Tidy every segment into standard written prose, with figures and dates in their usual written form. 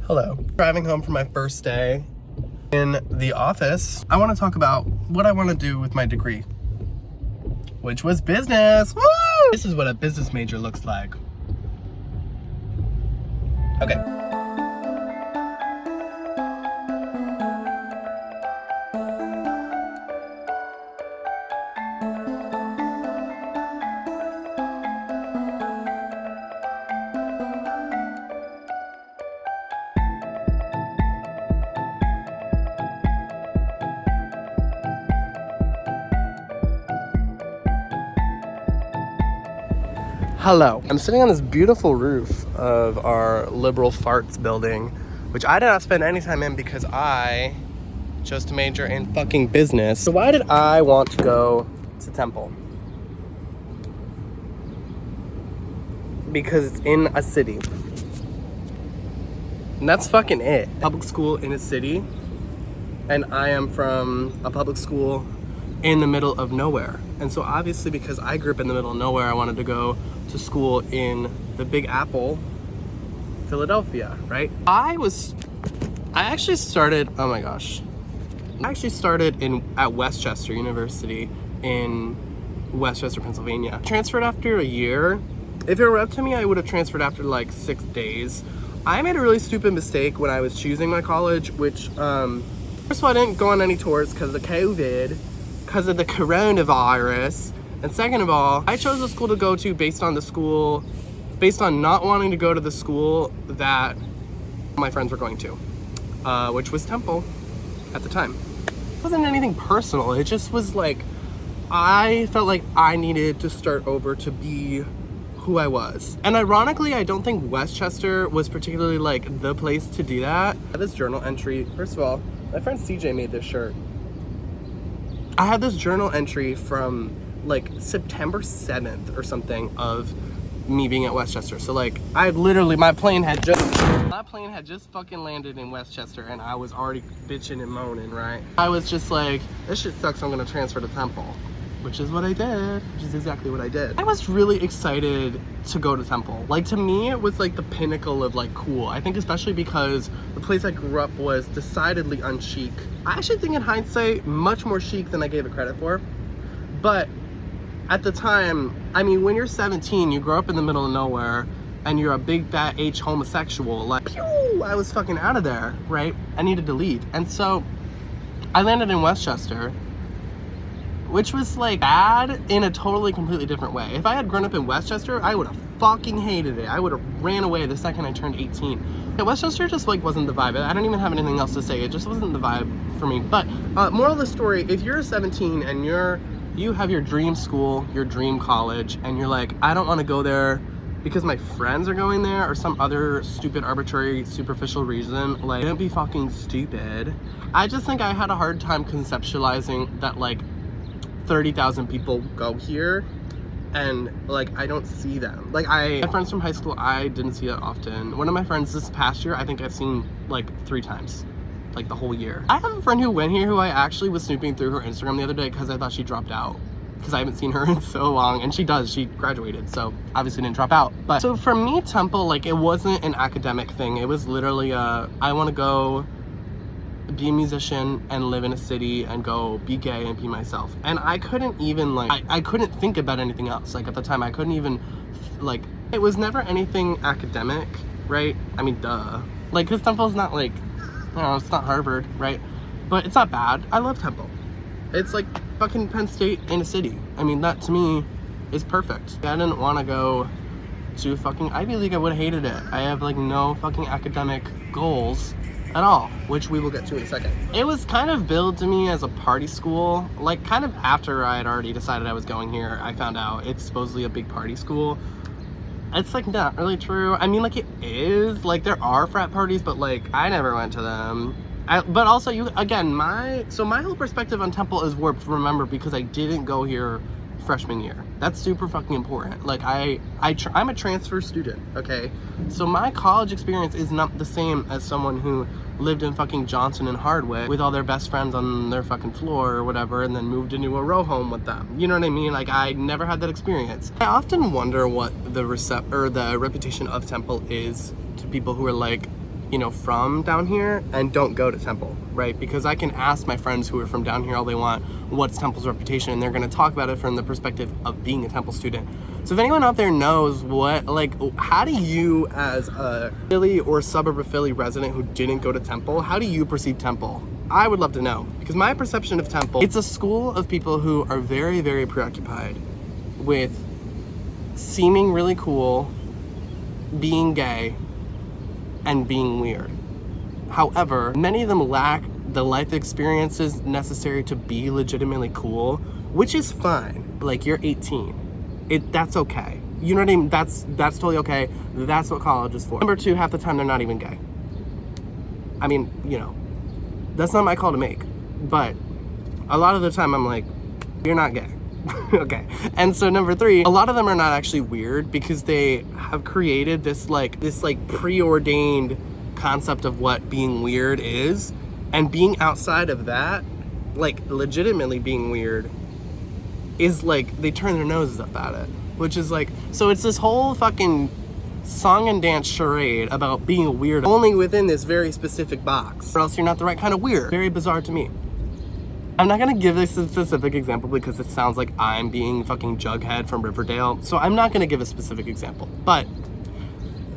Hello. Driving home from my first day in the office, I want to talk about what I want to do with my degree, which was business. Woo! This is what a business major looks like. Okay. Hello. I'm sitting on this beautiful roof of our liberal farts building, which I did not spend any time in because I chose to major in fucking business. So why did I want to go to Temple? Because it's in a city. And that's fucking it. Public school in a city, and I am from a public school in the middle of nowhere. And so obviously because I grew up in the middle of nowhere, I wanted to go to school in the Big Apple, Philadelphia, right? I actually started at Westchester University in Westchester, Pennsylvania. Transferred after a year. If it were up to me, I would have transferred after like 6 days. I made a really stupid mistake when I was choosing my college, which, first of all, I didn't go on any tours because of COVID, because of the coronavirus. And second of all, I chose a school to go to based on not wanting to go to the school that my friends were going to, which was Temple at the time. It wasn't anything personal. It just was like, I felt like I needed to start over to be who I was. And ironically, I don't think Westchester was particularly like the place to do that. I had this journal entry. First of all, my friend CJ made this shirt. I had this journal entry from like September 7th or something of me being at Westchester. So like my plane had just fucking landed in Westchester and I was already bitching and moaning, right? I was just like, this shit sucks, I'm gonna transfer to Temple, which is what I did, which is exactly what I did. I was really excited to go to Temple. Like, to me, it was like the pinnacle of like cool. I think especially because the place I grew up was decidedly unchic. I actually think in hindsight, much more chic than I gave it credit for. But at the time, I mean, when you're 17, you grow up in the middle of nowhere and you're a big fat H homosexual, like, pew, I was fucking out of there, right? I needed to leave. And so I landed in Westchester, which was like bad in a totally completely different way. If I had grown up in Westchester, I would have fucking hated it. I would have ran away the second I turned 18. Yeah, Westchester just like wasn't the vibe. I don't even have anything else to say. It just wasn't the vibe for me. But moral of the story, if you're 17 and you have your dream school, your dream college, and you're like, I don't want to go there because my friends are going there or some other stupid, arbitrary, superficial reason, like, don't be fucking stupid. I just think I had a hard time conceptualizing that like 30,000 people go here and like I don't see them. Like my friends from high school, I didn't see that often. One of my friends this past year, I think I've seen like 3 times, like the whole year. I have a friend who went here who I actually was snooping through her Instagram the other day because I thought she dropped out, because I haven't seen her in so long, and she graduated, so obviously didn't drop out. But so for me, Temple, like, it wasn't an academic thing. It was literally I want to go be a musician and live in a city and go be gay and be myself. And I couldn't even like, I couldn't think about anything else. Like at the time I couldn't even like, it was never anything academic, right? I mean, duh. Like, cause Temple's not like, you know, it's not Harvard, right? But it's not bad. I love Temple. It's like fucking Penn State in a city. I mean, that to me is perfect. I didn't want to go to fucking Ivy League. I would have hated it. I have like no fucking academic goals at all, which we will get to in a second. It was kind of billed to me as a party school. Like, kind of after I had already decided I was going here, I found out it's supposedly a big party school. It's like not really true. I mean, like, it is. Like, there are frat parties, but like I never went to them. But also, my whole perspective on Temple is warped, remember, because I didn't go here freshman year. That's super fucking important. Like, I'm a transfer student, okay? So my college experience is not the same as someone who lived in fucking Johnson and Hardwick with all their best friends on their fucking floor or whatever, and then moved into a row home with them. You know what I mean? Like, I never had that experience. I often wonder what the reputation of Temple is to people who are like from down here and don't go to Temple, right? Because I can ask my friends who are from down here all they want, what's Temple's reputation, and they're going to talk about it from the perspective of being a Temple student. So if anyone out there knows how do you, as a Philly or suburb of Philly resident who didn't go to Temple, how do you perceive Temple? I would love to know, because my perception of Temple, it's a school of people who are very, very preoccupied with seeming really cool, being gay, and being weird. However, many of them lack the life experiences necessary to be legitimately cool, which is fine. Like, you're 18. That's okay. You know what I mean? That's totally okay. That's what college is for. Number two, half the time they're not even gay. I mean, that's not my call to make. But a lot of the time I'm like, you're not gay. Okay. And so number three, a lot of them are not actually weird because they have created this preordained concept of what being weird is. And being outside of that, legitimately being weird, is they turn their noses up at it, which is so it's this whole fucking song and dance charade about being a weirdo only within this very specific box, or else you're not the right kind of weird. Very bizarre to me. I'm not gonna give this a specific example because it sounds like I'm being fucking Jughead from Riverdale, so I'm not gonna give a specific example, but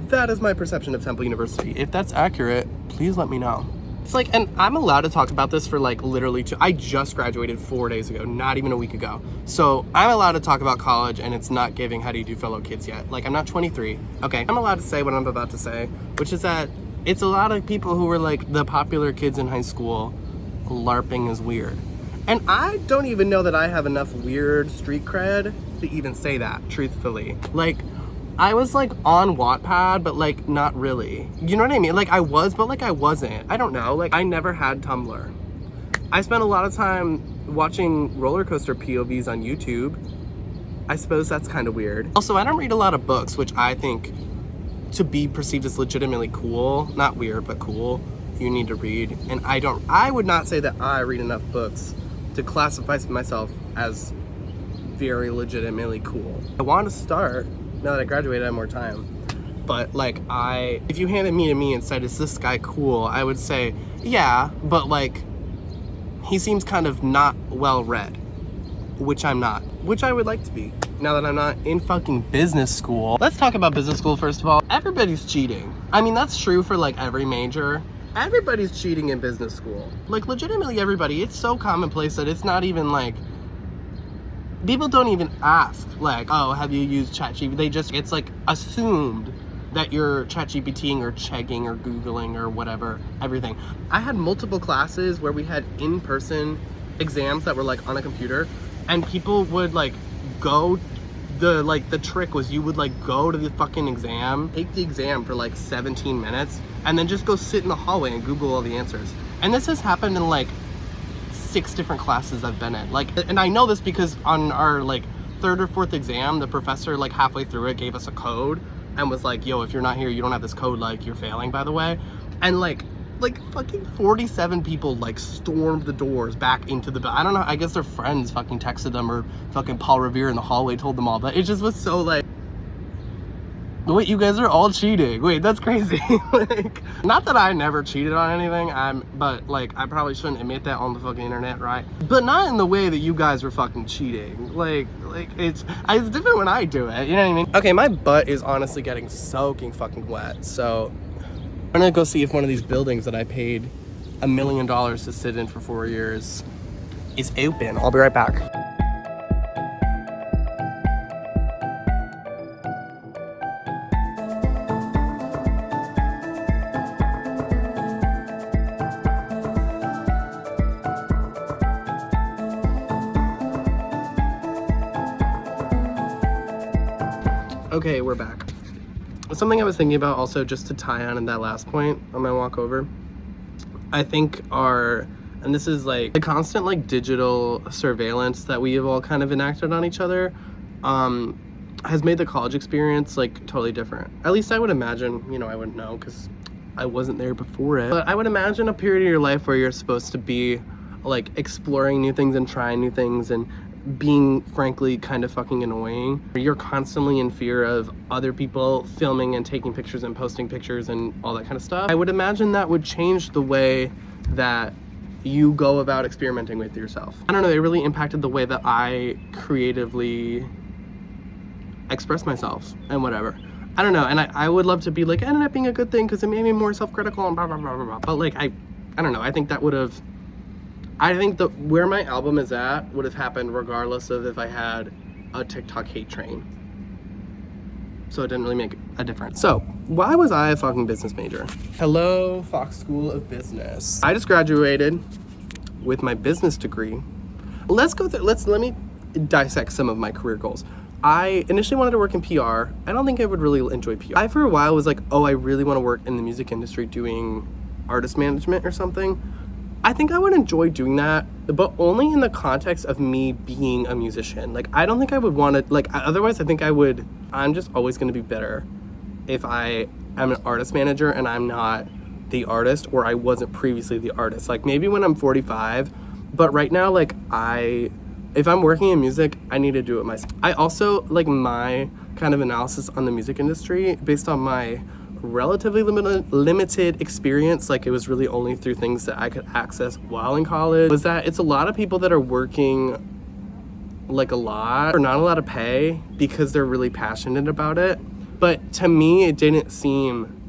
that is my perception of Temple University. If that's accurate, please let me know. It's and I'm allowed to talk about this for literally I just graduated 4 days ago, not even a week ago. So I'm allowed to talk about college and it's not giving how do you do fellow kids yet. I'm not 23. Okay, I'm allowed to say what I'm about to say, which is that it's a lot of people who were the popular kids in high school. LARPing is weird. And I don't even know that I have enough weird street cred to even say that, truthfully. I was on Wattpad, but not really. You know what I mean? I was, but I wasn't. I don't know. I never had Tumblr. I spent a lot of time watching roller coaster POVs on YouTube. I suppose that's kind of weird. Also, I don't read a lot of books, which I think to be perceived as legitimately cool, not weird, but cool, you need to read. And I would not say that I read enough books to classify myself as very legitimately cool. I want to start. Now that I graduated, I have more time. But if you handed me to me and said, is this guy cool? I would say, yeah, but he seems kind of not well read, which I'm not, which I would like to be now that I'm not in fucking business school. Let's talk about business school first of all. Everybody's cheating. I mean, that's true for every major. Everybody's cheating in business school. Legitimately everybody. It's so commonplace that it's not even people don't even ask, oh, have you used ChatGPT? It's assumed that you're ChatGPTing or checking or Googling or whatever, everything. I had multiple classes where we had in-person exams that were on a computer, and people would go, the trick was you would go to the fucking exam, take the exam for 17 minutes, and then just go sit in the hallway and Google all the answers. And this has happened in 6 different classes I've been in. And I know this because on our third or fourth exam, the professor halfway through it gave us a code and was yo, if you're not here, you don't have this code, you're failing, by the way. And fucking 47 people stormed the doors back into the I don't know, I guess their friends fucking texted them, or fucking Paul Revere in the hallway told them all, but it just was so wait, you guys are all cheating. Wait, that's crazy. Not that I never cheated on anything, but I probably shouldn't admit that on the fucking internet, right? But not in the way that you guys were fucking cheating. It's different when I do it, you know what I mean? Okay, my butt is honestly getting soaking fucking wet, so I'm gonna go see if one of these buildings that I paid $1 million to sit in for 4 years is open. I'll be right back. Okay, we're back. Something I was thinking about also, just to tie on in that last point on my walk over, I think and this is the constant digital surveillance that we have all kind of enacted on each other, has made the college experience totally different. At least I would imagine, I wouldn't know because I wasn't there before it, but I would imagine a period of your life where you're supposed to be exploring new things and trying new things and being frankly kind of fucking annoying. You're constantly in fear of other people filming and taking pictures and posting pictures and all that kind of stuff. I would imagine that would change the way that you go about experimenting with yourself. I don't know, it really impacted the way that I creatively express myself and whatever. I don't know, and I would love to be like, it ended up being a good thing because it made me more self-critical and blah, blah, blah, blah, blah. But like, I don't know, I think that would have, I think that where my album is at would have happened regardless of if I had a TikTok hate train. So it didn't really make a difference. So why was I a fucking business major? Hello, Fox School of Business. I just graduated with my business degree. Let's go through, let me dissect some of my career goals. I initially wanted to work in PR. I don't think I would really enjoy PR. I, for a while, was like, oh, I really want to work in the music industry doing artist management or something. I think I would enjoy doing that, but only in the context of me being a musician. Like, I don't think I would want to, like, otherwise I think I'm just always going to be bitter if I am an artist manager and I'm not the artist, or I wasn't previously the artist. Like, maybe when I'm 45, but right now, like, if I'm working in music, I need to do it myself. I also, like, my kind of analysis on the music industry, based on my relatively limited experience, like it was really only through things that I could access while in college, was that it's a lot of people that are working like a lot for not a lot of pay because they're really passionate about it. But to me, it didn't seem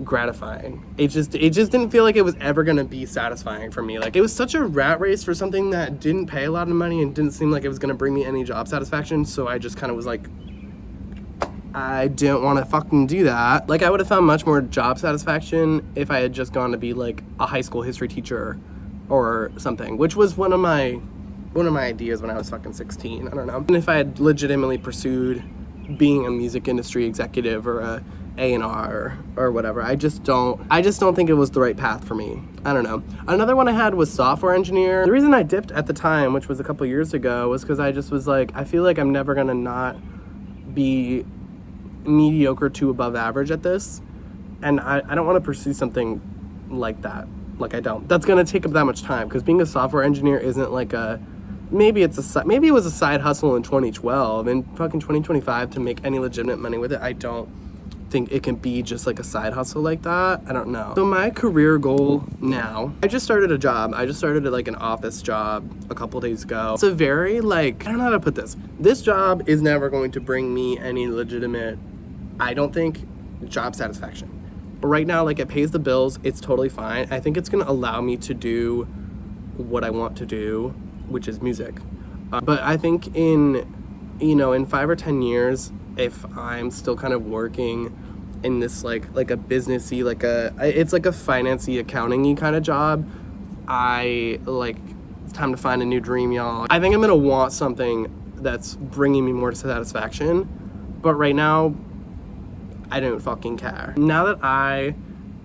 gratifying. It just didn't feel like it was ever gonna be satisfying for me. Like, it was such a rat race for something that didn't pay a lot of money and didn't seem like it was gonna bring me any job satisfaction. So I just kind of was like, I didn't want to fucking do that. Like, I would have found much more job satisfaction if I had just gone to be like a high school history teacher or something, which was one of my ideas when I was fucking 16. I don't know. And if I had legitimately pursued being a music industry executive or a A&R or whatever, I just don't think it was the right path for me. I don't know. Another one I had was software engineer. The reason I dipped at the time, which was a couple years ago, was because I just was like, I feel like I'm never gonna not be mediocre to above average at this, and I don't want to pursue something like that. Like, I don't. That's gonna take up that much time, because being a software engineer isn't like maybe it was a side hustle in 2012. In fucking 2025, to make any legitimate money with it, I don't think it can be just like a side hustle like that. I don't know. So my career goal now, I just started a job. I just started like an office job a couple days ago. It's a very, like, I don't know how to put this. This job is never going to bring me any legitimate, I don't think, job satisfaction. But right now, like, it pays the bills. It's totally fine. I think it's gonna allow me to do what I want to do, which is music. But I think in 5 or 10 years, if I'm still kind of working in this like a businessy, it's like a financy, accounting-y kind of job, it's time to find a new dream, y'all. I think I'm gonna want something that's bringing me more satisfaction, but right now, I don't fucking care. Now that I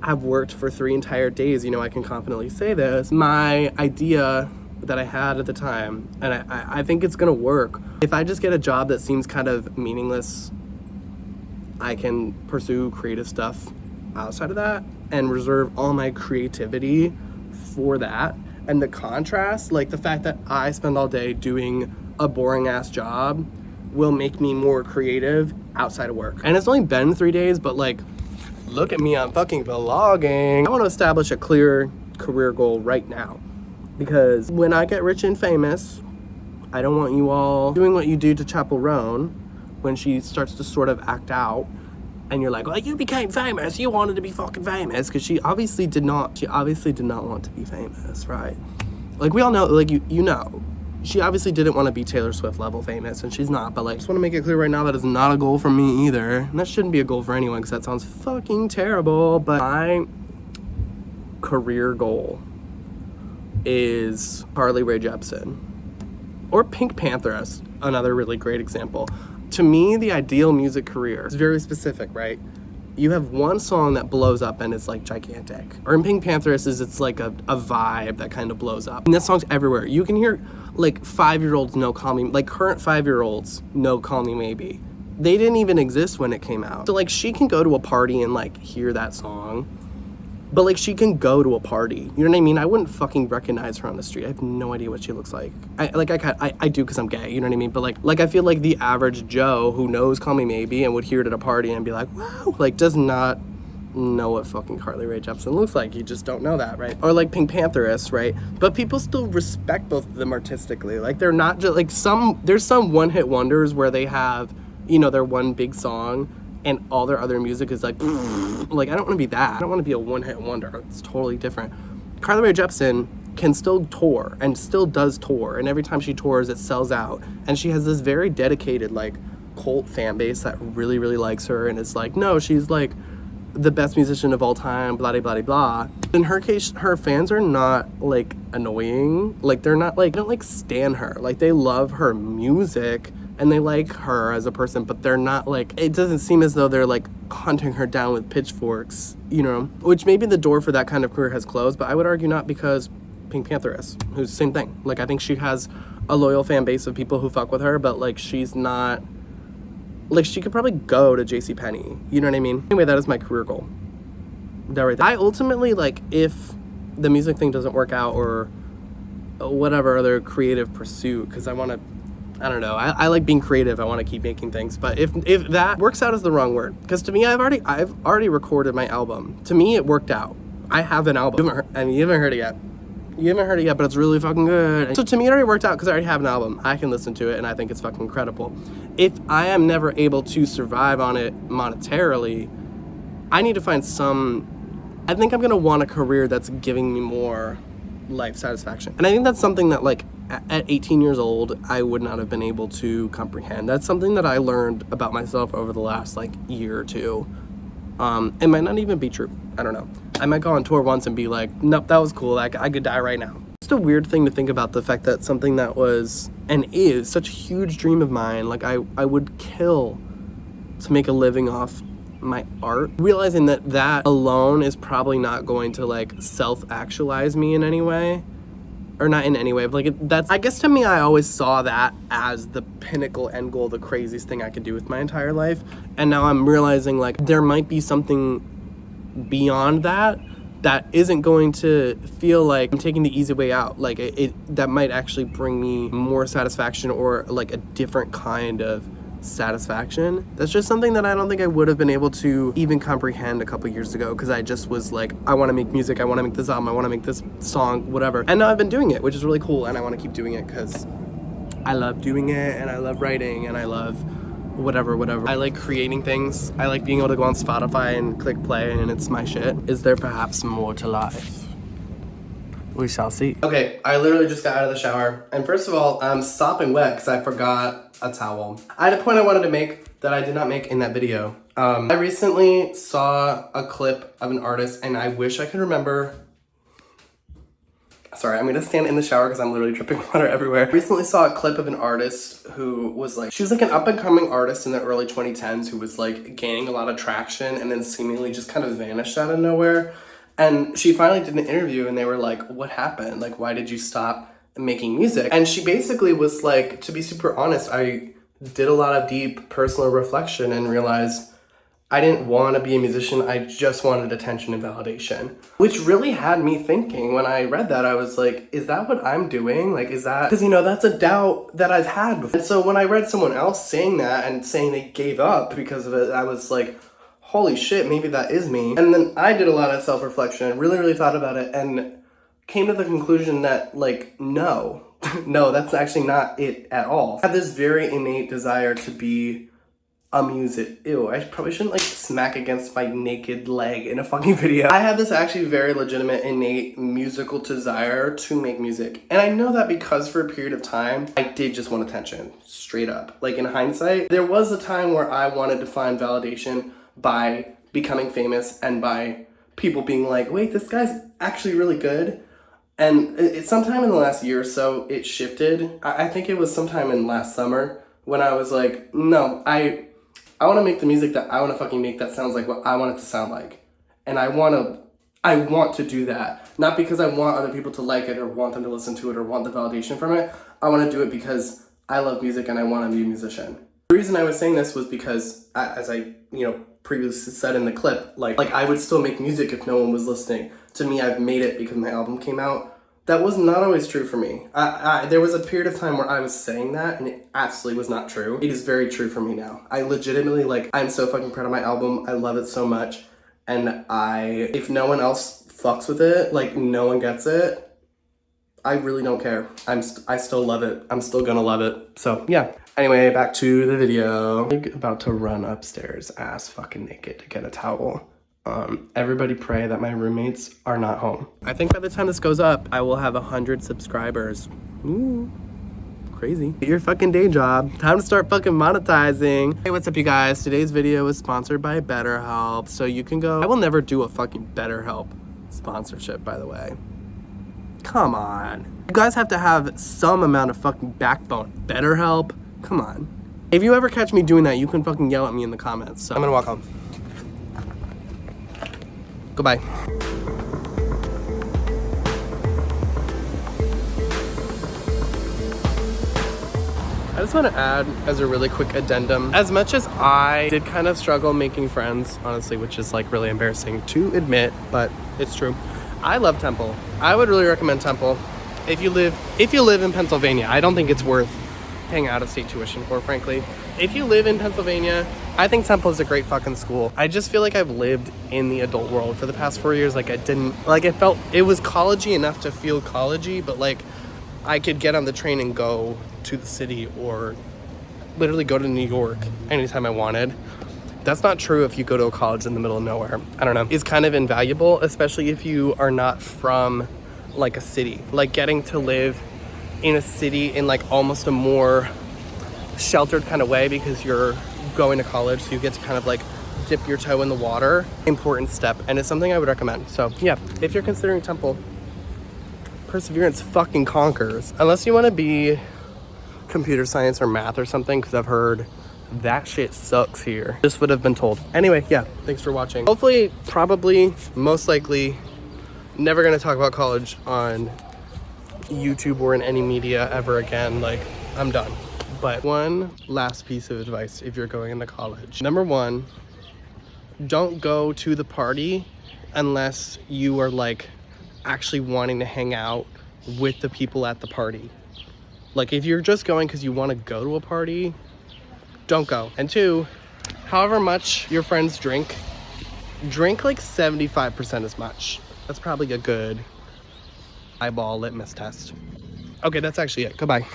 have worked for 3 entire days, I can confidently say this, my idea that I had at the time, and I think it's gonna work. If I just get a job that seems kind of meaningless, I can pursue creative stuff outside of that and reserve all my creativity for that. And the contrast, like the fact that I spend all day doing a boring ass job, will make me more creative outside of work. And it's only been 3 days, but like, look at me, I'm fucking vlogging. I want to establish a clear career goal right now, because when I get rich and famous, I don't want you all doing what you do to Chappell Roan when she starts to sort of act out, and you're like, well, you became famous, you wanted to be fucking famous, because she obviously did not want to be famous, right? Like, we all know, like, she obviously didn't want to be Taylor Swift level famous, and she's not. But like, I just want to make it clear right now that is not a goal for me either, and that shouldn't be a goal for anyone, because that sounds fucking terrible. But my career goal is Carly Rae Jepsen or Pink Panther, as another really great example. To me, the ideal music career is very specific, right? You have one song that blows up and it's like gigantic. Or in Pink Panthers, it's like a vibe that kind of blows up. And that song's everywhere. You can hear like 5-year-olds know Call Me, like current 5-year-olds know Call Me Maybe. They didn't even exist when it came out. So like, she can go to a party and like hear that song, But like, she can go to a party. You know what I mean? I wouldn't fucking recognize her on the street. I have no idea what she looks like. I do because I'm gay. You know what I mean? But like I feel like the average Joe who knows Call Me Maybe and would hear it at a party and be like, wow, like does not know what fucking Carly Rae Jepsen looks like. You just don't know that, right? Or like Pink Pantheress, right? But people still respect both of them artistically. Like they're not just like there's some one-hit wonders where they have, you know, their one big song and all their other music is like I don't want to be that. I don't want to be a one-hit wonder. It's totally different. Carly Rae Jepsen can still tour and still does tour, and every time she tours it sells out, and she has this very dedicated like cult fan base that really, really likes her, and it's like, no, she's like the best musician of all time, blah, blah, blah, blah. In her case, her fans are not, like, annoying. Like, they're not, like, they don't, like, stan her. Like, they love her music, and they like her as a person, but they're not, like, it doesn't seem as though they're, like, hunting her down with pitchforks, you know? Which maybe the door for that kind of career has closed, but I would argue not, because Pink Pantheress, who's the same thing. Like, I think she has a loyal fan base of people who fuck with her, but, like, she's not... Like, she could probably go to JCPenney. You know what I mean? Anyway, that is my career goal. That right there. I ultimately, like, if the music thing doesn't work out or whatever other creative pursuit, because I want to, I don't know. I like being creative. I want to keep making things. But if that works out is the wrong word. Because to me, I've already recorded my album. To me, it worked out. I have an album. You haven't heard it yet. You haven't heard it yet, but it's really fucking good. So to me, it already worked out because I already have an album. I can listen to it, and I think it's fucking incredible. If I am never able to survive on it monetarily, I need to find I think I'm going to want a career that's giving me more life satisfaction. And I think that's something that, like, at 18 years old, I would not have been able to comprehend. That's something that I learned about myself over the last, like, year or two. It might not even be true. I don't know. I might go on tour once and be like, nope, that was cool. I could die right now. It's a weird thing to think about, the fact that something that was and is such a huge dream of mine, like I would kill to make a living off my art. Realizing that alone is probably not going to like self-actualize me in any way. Or not in any way, but like that's, I guess to me, I always saw that as the pinnacle end goal, the craziest thing I could do with my entire life. And now I'm realizing like there might be something beyond that isn't going to feel like I'm taking the easy way out. Like that might actually bring me more satisfaction or like a different kind of satisfaction. That's just something that I don't think I would have been able to even comprehend a couple years ago, because I just was like, I want to make music, I want to make this album, I want to make this song, whatever. And now I've been doing it, which is really cool, and I want to keep doing it because I love doing it, and I love writing, and I love whatever. I like creating things. I like being able to go on Spotify and click play and it's my shit. Is there perhaps more to life? We shall see. Okay, I literally just got out of the shower. And first of all, I'm sopping wet because I forgot a towel. I had a point I wanted to make that I did not make in that video. I recently saw a clip of an artist and I wish I could remember. Sorry, I'm gonna stand in the shower because I'm literally dripping water everywhere. I recently saw a clip of an artist who was like, she was like an up and coming artist in the early 2010s who was like gaining a lot of traction and then seemingly just kind of vanished out of nowhere. And she finally did an interview and they were like, what happened? Like, why did you stop making music? And she basically was like, to be super honest, I did a lot of deep personal reflection and realized I didn't want to be a musician. I just wanted attention and validation, which really had me thinking. When I read that, I was like, is that what I'm doing? Like, is that, because, you know, that's a doubt that I've had before. And so when I read someone else saying that and saying they gave up because of it, I was like, holy shit, maybe that is me. And then I did a lot of self-reflection and really thought about it and came to the conclusion that, like, no, that's actually not it at all. I have this very innate desire to be a music. Ew, I probably shouldn't like smack against my naked leg in a fucking video. I have this actually very legitimate innate musical desire to make music. And I know that because for a period of time, I did just want attention, straight up. Like in hindsight, there was a time where I wanted to find validation by becoming famous and by people being like, wait, this guy's actually really good. And it's sometime in the last year or so, it shifted. I think it was sometime in last summer when I was like, no, I want to make the music that I want to fucking make that sounds like what I want it to sound like. And I want to do that. Not because I want other people to like it or want them to listen to it or want the validation from it. I want to do it because I love music and I want to be a musician. The reason I was saying this was because as I, previously said in the clip, like I would still make music if no one was listening. To me, I've made it because my album came out. That was not always true for me. There was a period of time where I was saying that, and it absolutely was not true. It is very true for me now. I legitimately, like, I'm so fucking proud of my album. I love it so much. And if no one else fucks with it, like, no one gets it, I really don't care. I still love it. I'm still gonna love it. So, yeah. Anyway, back to the video. I'm about to run upstairs ass fucking naked to get a towel. Everybody pray that my roommates are not home. I think by the time this goes up, I will have 100 subscribers. Ooh, crazy. Get your fucking day job. Time to start fucking monetizing. Hey, what's up, you guys? Today's video is sponsored by BetterHelp. So you can go, I will never do a fucking BetterHelp sponsorship, by the way. Come on. You guys have to have some amount of fucking backbone. BetterHelp? Come on. If you ever catch me doing that, you can fucking yell at me in the comments. So I'm gonna walk home. Goodbye. I just want to add as a really quick addendum, as much as I did kind of struggle making friends, honestly, which is like really embarrassing to admit, but it's true. I love Temple. I would really recommend Temple. If you live in Pennsylvania, I don't think it's worth paying out of state tuition for, frankly. If you live in Pennsylvania, I think Temple is a great fucking school. I just feel like I've lived in the adult world for the past 4 years. Like it was collegey enough to feel collegey, but like I could get on the train and go to the city or literally go to New York anytime I wanted. That's not true if you go to a college in the middle of nowhere. I don't know. It's kind of invaluable, especially if you are not from like a city. Like getting to live in a city in like almost a more sheltered kind of way because you're going to college, so you get to kind of like dip your toe in the water. Important step, and it's something I would recommend. So yeah, if you're considering Temple, perseverance fucking conquers. Unless you want to be computer science or math or something, because I've heard that shit sucks here. This would have been told. Anyway, yeah, thanks for watching. Hopefully, probably, most likely, never gonna talk about college on YouTube or in any media ever again. Like, I'm done. But one last piece of advice if you're going into college. Number one, don't go to the party unless you are like actually wanting to hang out with the people at the party. Like if you're just going because you want to go to a party, don't go. And two, however much your friends drink like 75% as much. That's probably a good eyeball litmus test. Okay, that's actually it. Goodbye.